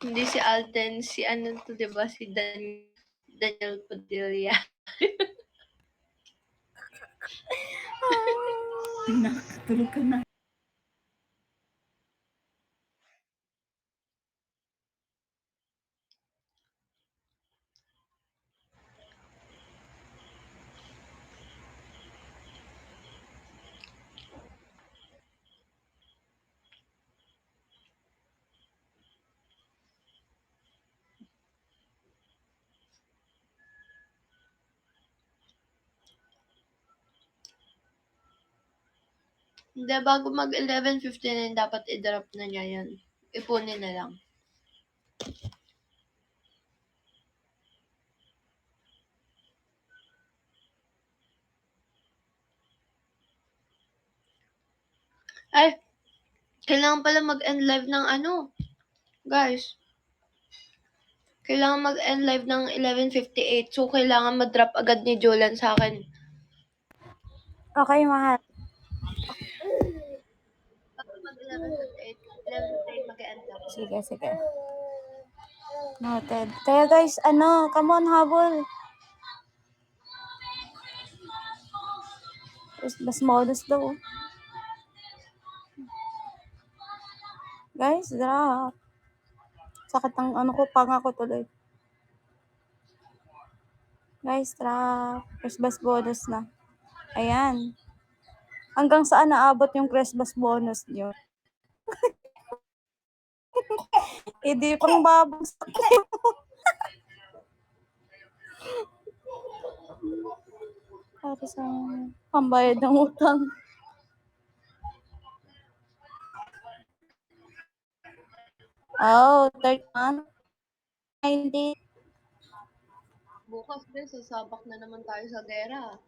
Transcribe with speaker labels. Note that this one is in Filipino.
Speaker 1: Hindi si Alden, si ano to, 'di ba? Si Daniel Padilla.
Speaker 2: Nakatulog ka na.
Speaker 1: Hindi, bago mag 11:59 dapat i-drop na niya yan. Ipunin na lang. Ay, kailangan pala mag-end live ng ano. Guys, kailangan mag-end live ng 11:58. So, kailangan ma-drop agad ni Jolan sa akin.
Speaker 3: Okay, mahal.
Speaker 1: Bago mag 11:58 mag-end lang.
Speaker 3: Sige, sige. Noted. Kaya guys, come on, habol. Mas modus daw. Guys, drop. Sakit ang panga ko tuloy. Guys, drop. Christmas bonus na. Ayan. Hanggang saan naabot yung Christmas bonus nyo? Hindi pang babagsak. Para sa pambayad ng utang. Oh, third month. 90.
Speaker 1: Bukas din, sasabak na naman tayo sa gera.